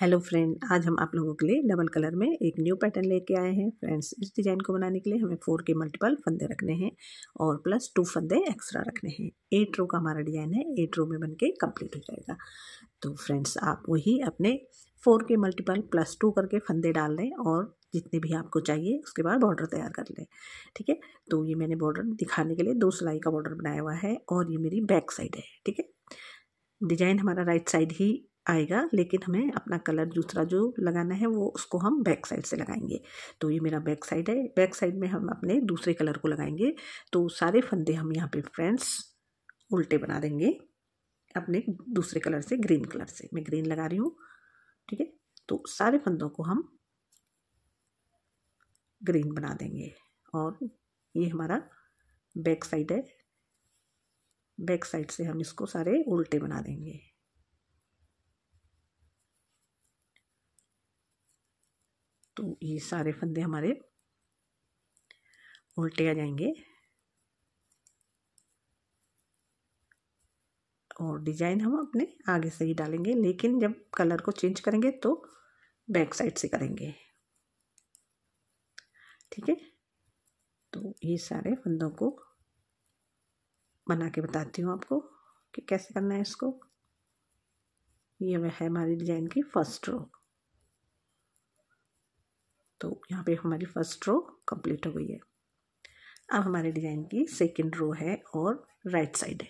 Hello friend, आज हम आप लोगों के लिए डबल कलर में एक न्यू पैटर्न लेके आए हैं। फ्रेंड्स, इस डिज़ाइन को बनाने के लिए हमें 4 के मल्टीपल फंदे रखने हैं और प्लस 2 फंदे एक्स्ट्रा रखने हैं। 8 रो का हमारा डिज़ाइन है, 8 रो में बन के कम्प्लीट हो जाएगा। तो फ्रेंड्स, आप वही अपने 4 के मल्टीपल प्लस 2 करके फंदे डाल लें और जितने भी आपको चाहिए उसके बाद बॉर्डर तैयार कर लें। ठीक है, तो ये मैंने बॉर्डर दिखाने के लिए 2 सिलाई का बॉर्डर बनाया हुआ है और ये मेरी बैक साइड है। ठीक है, डिजाइन हमारा राइट साइड ही आएगा, लेकिन हमें अपना कलर दूसरा जो लगाना है वो उसको हम बैक साइड से लगाएंगे। तो ये मेरा बैक साइड है, बैक साइड में हम अपने दूसरे कलर को लगाएंगे। तो सारे फंदे हम यहाँ पे फ्रेंड्स उल्टे बना देंगे अपने दूसरे कलर से, ग्रीन कलर से। मैं ग्रीन लगा रही हूँ। ठीक है, तो सारे फंदों को हम ग्रीन बना देंगे और ये हमारा बैक साइड है। बैक साइड से हम इसको सारे उल्टे बना देंगे। तो ये सारे फंदे हमारे उल्टे आ जाएंगे और डिजाइन हम अपने आगे से ही डालेंगे, लेकिन जब कलर को चेंज करेंगे तो बैक साइड से करेंगे। ठीक है, तो ये सारे फंदों को बना के बताती हूँ आपको कि कैसे करना है इसको। ये वह है हमारी डिजाइन की फर्स्ट रो। तो यहाँ पे हमारी फर्स्ट रो कंप्लीट हो गई है। अब हमारे डिजाइन की सेकंड रो है और राइट साइड है।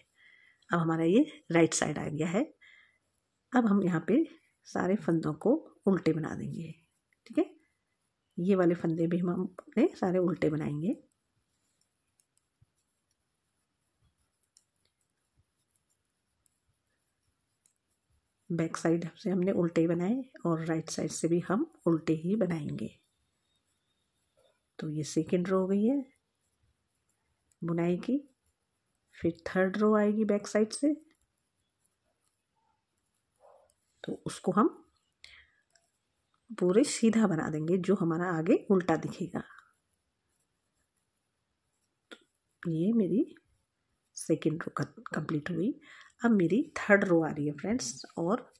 अब हमारा ये राइट साइड आ गया है। अब हम यहाँ पे सारे फंदों को उल्टे बना देंगे। ठीक है, ये वाले फंदे भी हम अपने सारे उल्टे बनाएंगे। बैक साइड से हमने उल्टे बनाए और राइट साइड से भी हम उल्टे ही बनाएंगे। तो ये सेकंड रो हो गई है बुनाई की। फिर थर्ड रो आएगी बैक साइड से, तो उसको हम पूरे सीधा बना देंगे, जो हमारा आगे उल्टा दिखेगा। तो ये मेरी सेकंड रो कंप्लीट हुई। अब मेरी थर्ड रो आ रही है फ्रेंड्स और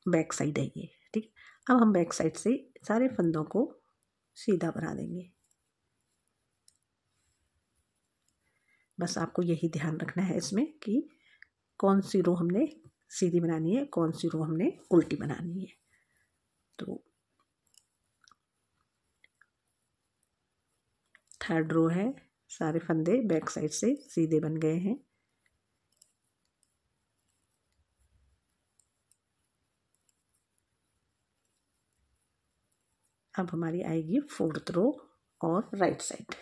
बैक साइड है ये। ठीक, अब हम बैक साइड से सारे फंदों को सीधा बना देंगे। बस आपको यही ध्यान रखना है इसमें कि कौन सी रो हमने सीधी बनानी है, कौन सी रो हमने उल्टी बनानी है। तो थर्ड रो है, सारे फंदे बैक साइड से सीधे बन गए हैं। अब हमारी आएगी फोर्थ रो और राइट साइड।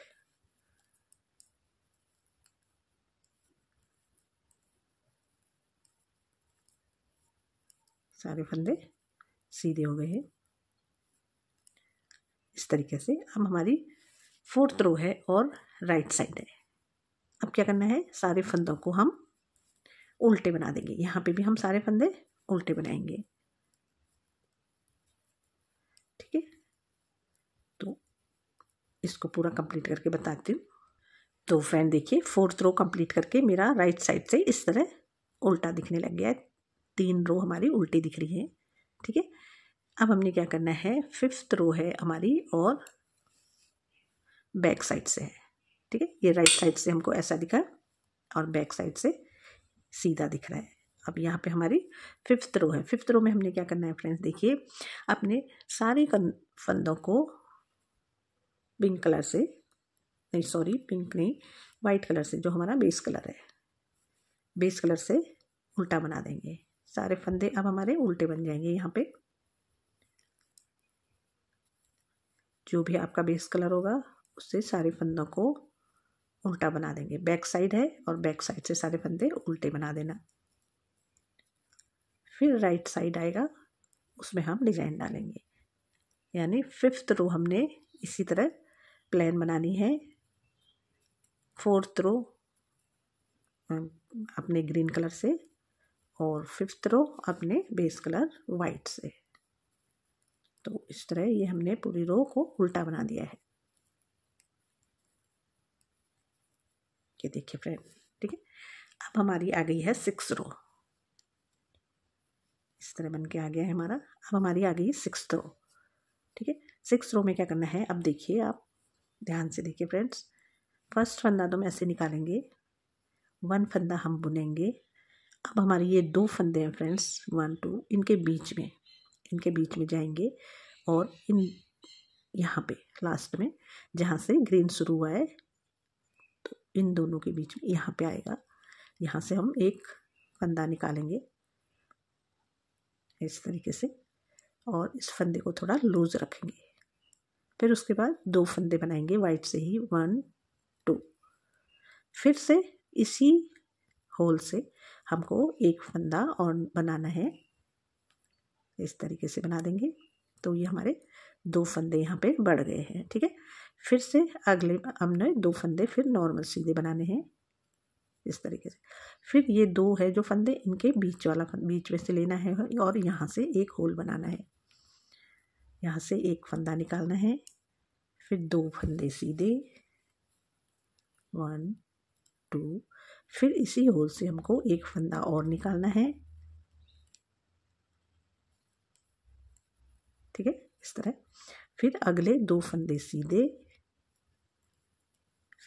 सारे फंदे सीधे हो गए हैं इस तरीके से। अब हमारी फोर्थ रो है और राइट साइड है। अब क्या करना है, सारे फंदों को हम उल्टे बना देंगे। यहाँ पे भी हम सारे फंदे उल्टे बनाएंगे। ठीक है, तो इसको पूरा कंप्लीट करके बताती हूँ। तो फ्रेंड देखिए, फोर्थ रो कंप्लीट करके मेरा राइट साइड से इस तरह उल्टा दिखने लग गया है। 3 रो हमारी उल्टी दिख रही है। ठीक है, अब हमने क्या करना है, फिफ्थ रो है हमारी और बैक साइड से है। ठीक है, ये राइट साइड से हमको ऐसा दिखा और बैक साइड से सीधा दिख रहा है। अब यहाँ पे हमारी फिफ्थ रो है। फिफ्थ रो में हमने क्या करना है फ्रेंड्स, देखिए अपने सारे फंदों को पिंक कलर से, नहीं सॉरी पिंक नहीं, वाइट कलर से, जो हमारा बेस कलर है, बेस कलर से उल्टा बना देंगे। सारे फंदे अब हमारे उल्टे बन जाएंगे। यहाँ पे जो भी आपका बेस कलर होगा उससे सारे फंदों को उल्टा बना देंगे। बैक साइड है और बैक साइड से सारे फंदे उल्टे बना देना। फिर राइट साइड आएगा, उसमें हम डिजाइन डालेंगे। यानी फिफ्थ रो हमने इसी तरह प्लेन बनानी है। फोर्थ रो अपने ग्रीन कलर से और फिफ्थ रो अपने बेस कलर वाइट से। तो इस तरह ये हमने पूरी रो को उल्टा बना दिया है। ये देखिए फ्रेंड। ठीक है, अब हमारी आ गई है 6 रो। इस तरह बन के आ गया है हमारा। अब हमारी आ गई 6th रो। ठीक है, 6th रो में क्या करना है, अब देखिए, आप ध्यान से देखिए फ्रेंड्स। फर्स्ट फंदा तो हम ऐसे निकालेंगे, 1 फंदा हम बुनेंगे। अब हमारे ये 2 फंदे हैं फ्रेंड्स, 1 2, इनके बीच में जाएंगे और इन यहाँ पे लास्ट में जहाँ से ग्रीन शुरू हुआ है, तो इन दोनों के बीच में यहाँ पे आएगा। यहाँ से हम एक फंदा निकालेंगे इस तरीके से, और इस फंदे को थोड़ा लूज रखेंगे। फिर उसके बाद 2 फंदे बनाएंगे वाइट से ही, 1 2। फिर से इसी होल से हमको एक फंदा और बनाना है, इस तरीके से बना देंगे। तो ये हमारे 2 फंदे यहाँ पे बढ़ गए हैं। ठीक है, फिर से अगले हमने 2 फंदे फिर नॉर्मल सीधे बनाने हैं इस तरीके से। फिर ये 2 है जो फंदे, इनके बीच में से लेना है और यहाँ से एक होल बनाना है। यहाँ से एक फंदा निकालना है, फिर 2 फंदे सीधे, 1 2। फिर इसी होल से हमको एक फंदा और निकालना है। ठीक है, इस तरह। फिर अगले 2 फंदे सीधे,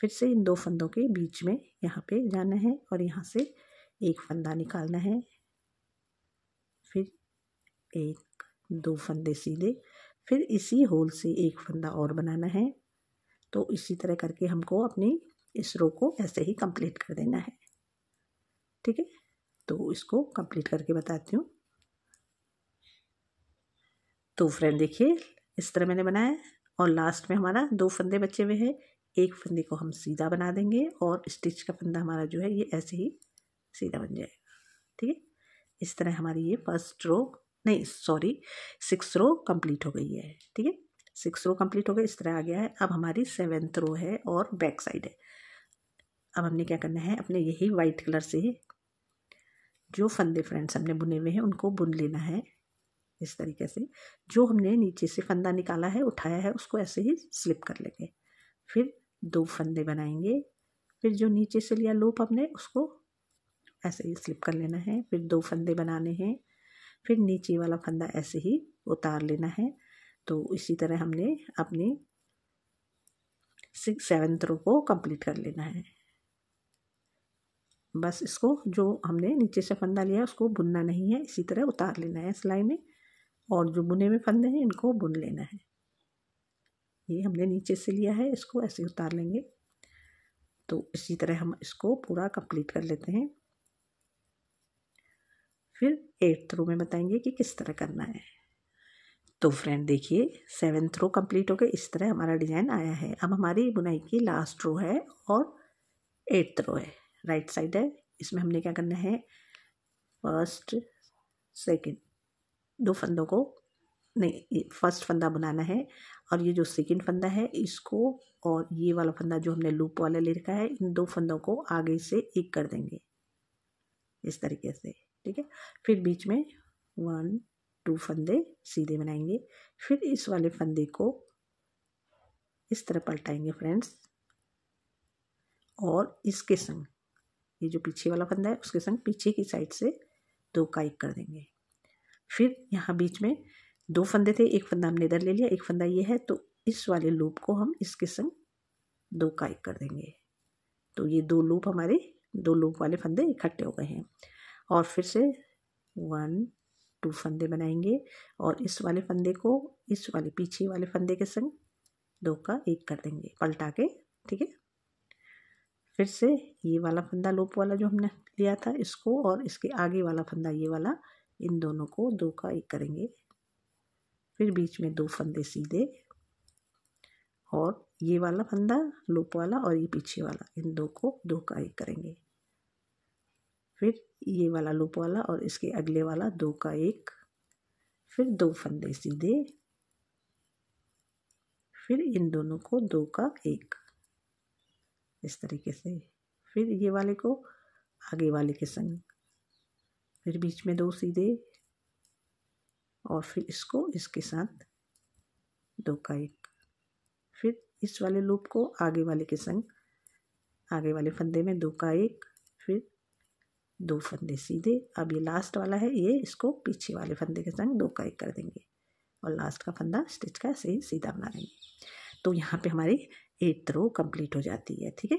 फिर से इन 2 फंदों के बीच में यहाँ पे जाना है और यहाँ से एक फंदा निकालना है। फिर 1 2 फंदे सीधे, फिर इसी होल से एक फंदा और बनाना है। तो इसी तरह करके हमको अपनी इस रो को ऐसे ही कंप्लीट कर देना है। ठीक है, तो इसको कंप्लीट करके बताती हूँ। तो फ्रेंड देखिए, इस तरह मैंने बनाया और लास्ट में हमारा 2 फंदे बचे हुए हैं। एक फंदे को हम सीधा बना देंगे और स्टिच का फंदा हमारा जो है ये ऐसे ही सीधा बन जाएगा। ठीक है, इस तरह हमारी ये फर्स्ट रो, नहीं सॉरी, 6th रो कंप्लीट हो गई है। ठीक है, 6th रो कंप्लीट हो गई, इस तरह आ गया है। अब हमारी 7th रो है और बैक साइड है। अब हमने क्या करना है, अपने यही वाइट कलर से जो फंदे फ्रेंड्स हमने बुने हुए हैं उनको बुन लेना है इस तरीके से। जो हमने नीचे से फंदा निकाला है, उठाया है, उसको ऐसे ही स्लिप कर लेंगे। फिर 2 फंदे बनाएंगे, फिर जो नीचे से लिया लूप हमने उसको ऐसे ही स्लिप कर लेना है। फिर 2 फंदे बनाने हैं, फिर नीचे वाला फंदा ऐसे ही उतार लेना है। तो इसी तरह हमने अपनी 7th रो को कंप्लीट कर लेना है। बस इसको जो हमने नीचे से फंदा लिया है उसको बुनना नहीं है, इसी तरह उतार लेना है सिलाई में, और जो बुने हुए फंदे हैं इनको बुन लेना है। ये हमने नीचे से लिया है, इसको ऐसे उतार लेंगे। तो इसी तरह हम इसको पूरा कंप्लीट कर लेते हैं। फिर 8th रो में बताएंगे कि किस तरह करना है। तो फ्रेंड देखिए, 7th रो कंप्लीट हो गई, इस तरह हमारा डिज़ाइन आया है। अब हमारी बुनाई की लास्ट रो है और 8th रो है, राइट साइड है। इसमें हमने क्या करना है, फर्स्ट सेकंड 2 फंदों को, नहीं, फर्स्ट फंदा बनाना है और ये जो सेकंड फंदा है इसको और ये वाला फंदा जो हमने लूप वाला ले रखा है, इन 2 फंदों को आगे से एक कर देंगे इस तरीके से। ठीक है, फिर बीच में 1 2 फंदे सीधे बनाएंगे। फिर इस वाले फंदे को इस तरह पलटाएंगे फ्रेंड्स, और इसके संग ये जो पीछे वाला फंदा है उसके संग पीछे की साइड से 2 का एक कर देंगे। फिर यहाँ बीच में 2 फंदे थे, एक फंदा हमने इधर ले लिया, एक फंदा ये है, तो इस वाले लूप को हम इसके संग 2 का एक कर देंगे। तो ये 2 लूप हमारे 2 लूप वाले फंदे इकट्ठे हो गए हैं। और फिर से 1 2 फंदे बनाएंगे और इस वाले फंदे को इस वाले पीछे वाले फंदे के संग 2 का एक कर देंगे पलटा के। ठीक है, फिर से ये वाला फंदा लूप वाला जो हमने लिया था इसको और इसके आगे वाला फंदा ये वाला, इन दोनों को 2 का एक करेंगे। फिर बीच में 2 फंदे सीधे और ये वाला फंदा लूप वाला और ये पीछे वाला, इन 2 को 2 का एक करेंगे। फिर ये वाला लूप वाला और इसके अगले वाला 2 का एक, फिर 2 फंदे सीधे, फिर इन दोनों को 2 का एक इस तरीके से। फिर ये वाले को आगे वाले के संग, फिर बीच में 2 सीधे और फिर इसको इसके साथ 2 का एक। फिर इस वाले लूप को आगे वाले के संग, आगे वाले फंदे में 2 का एक, फिर 2 फंदे सीधे। अब ये लास्ट वाला है, ये इसको पीछे वाले फंदे के संग 2 का 1 कर देंगे और लास्ट का फंदा स्टिच का ऐसे ही सीधा बना देंगे। तो यहाँ पे हमारी 8th रो कंप्लीट हो जाती है। ठीक है,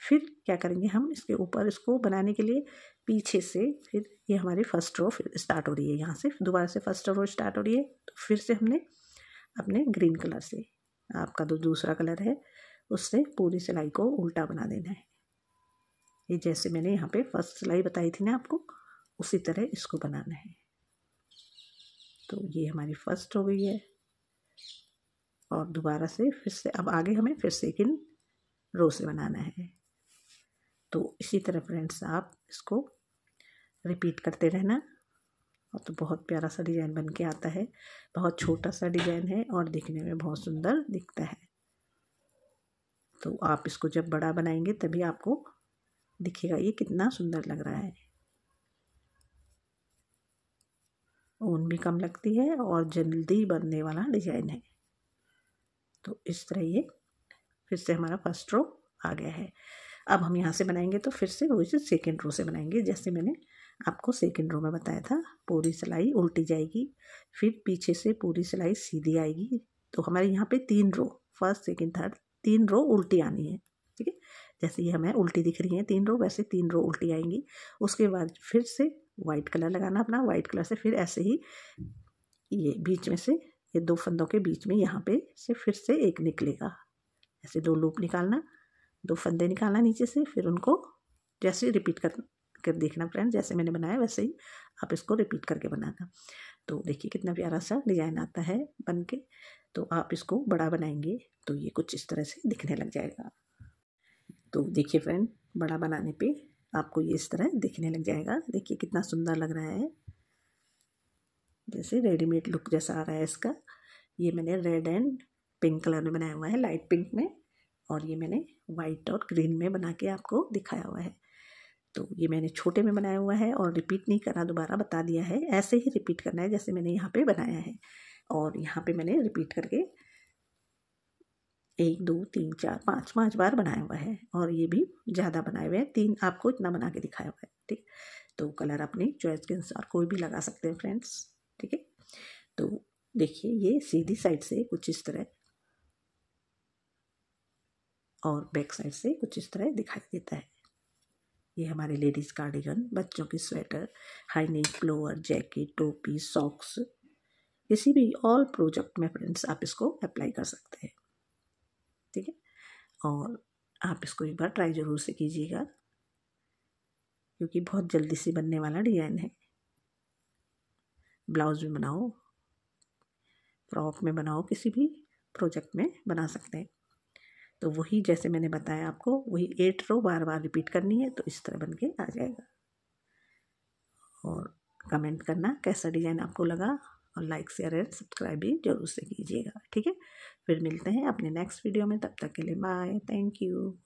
फिर क्या करेंगे हम, इसके ऊपर इसको बनाने के लिए पीछे से फिर ये हमारी फर्स्ट रो फिर स्टार्ट हो रही है, यहाँ से दोबारा से फर्स्ट रो स्टार्ट हो रही है। तो फिर से हमने अपने ग्रीन कलर से, आपका जो दूसरा कलर है उससे पूरी सिलाई को उल्टा बना देना है। ये जैसे मैंने यहाँ पे फर्स्ट सिलाई बताई थी ना आपको, उसी तरह इसको बनाना है। तो ये हमारी फर्स्ट हो गई है और दोबारा से फिर से अब आगे हमें फिर सेकंड रो से बनाना है। तो इसी तरह फ्रेंड्स आप इसको रिपीट करते रहना और तो बहुत प्यारा सा डिज़ाइन बन के आता है। बहुत छोटा सा डिज़ाइन है और दिखने में बहुत सुंदर दिखता है। तो आप इसको जब बड़ा बनाएंगे तभी आपको दिखेगा ये कितना सुंदर लग रहा है। ऊन भी कम लगती है और जल्दी बनने वाला डिज़ाइन है। तो इस तरह ये फिर से हमारा फर्स्ट रो आ गया है। अब हम यहाँ से बनाएंगे तो फिर से वही से सेकेंड रो से बनाएंगे, जैसे मैंने आपको सेकेंड रो में बताया था। पूरी सिलाई उल्टी जाएगी, फिर पीछे से पूरी सिलाई सीधी आएगी। तो हमारे यहाँ पे 3 रो, फर्स्ट सेकेंड थर्ड 3 रो उल्टी आनी है। ठीक है, जैसे ये हमें उल्टी दिख रही हैं 3 रो, वैसे 3 रो उल्टी आएंगी। उसके बाद फिर से वाइट कलर लगाना अपना, वाइट कलर से फिर ऐसे ही ये बीच में से ये 2 फंदों के बीच में यहाँ पे से फिर से एक निकलेगा। ऐसे 2 लूप निकालना, 2 फंदे निकालना नीचे से, फिर उनको जैसे रिपीट कर देखना फ्रेंड, जैसे मैंने बनाया वैसे ही आप इसको रिपीट करके बनाना। तो देखिए कितना प्यारा सा डिज़ाइन आता है बन के। तो आप इसको बड़ा बनाएंगे तो ये कुछ इस तरह से दिखने लग जाएगा। तो देखिए फ्रेंड, बड़ा बनाने पे आपको ये इस तरह दिखने लग जाएगा। देखिए कितना सुंदर लग रहा है, जैसे रेडीमेड लुक जैसा आ रहा है इसका। ये मैंने रेड एंड पिंक कलर में बनाया हुआ है, लाइट पिंक में, और ये मैंने वाइट और ग्रीन में बना के आपको दिखाया हुआ है। तो ये मैंने छोटे में बनाया हुआ है और रिपीट नहीं करना, दोबारा बता दिया है। ऐसे ही रिपीट करना है जैसे मैंने यहाँ पे बनाया है। और यहाँ पे मैंने रिपीट करके 1 2 3 4 5 बार बनाया हुआ है और ये भी ज़्यादा बनाए हुए हैं, 3 आपको इतना बना के दिखाया हुआ है। ठीक, तो कलर अपनी चॉइस के अनुसार कोई भी लगा सकते हैं फ्रेंड्स। ठीक है, तो देखिए ये सीधी साइड से कुछ इस तरह और बैक साइड से कुछ इस तरह दिखाई देता है। ये हमारे लेडीज़ कार्डिगन, बच्चों की sweater, high neck floor, jacket, टोपी, सॉक्स, किसी भी ऑल प्रोजेक्ट में फ्रेंड्स आप इसको अप्लाई कर सकते हैं। ठीक है, और आप इसको एक बार ट्राई ज़रूर से कीजिएगा क्योंकि बहुत जल्दी से बनने वाला डिज़ाइन है। ब्लाउज में बनाओ, फ्रॉक में बनाओ, किसी भी प्रोजेक्ट में बना सकते हैं। तो वही जैसे मैंने बताया आपको, वही 8 रो बार बार रिपीट करनी है, तो इस तरह बन के आ जाएगा। और कमेंट करना कैसा डिज़ाइन आपको लगा और लाइक शेयर एंड सब्सक्राइब भी जरूर से कीजिएगा। ठीक है, फिर मिलते हैं अपने नेक्स्ट वीडियो में, तब तक के लिए बाय, थैंक यू।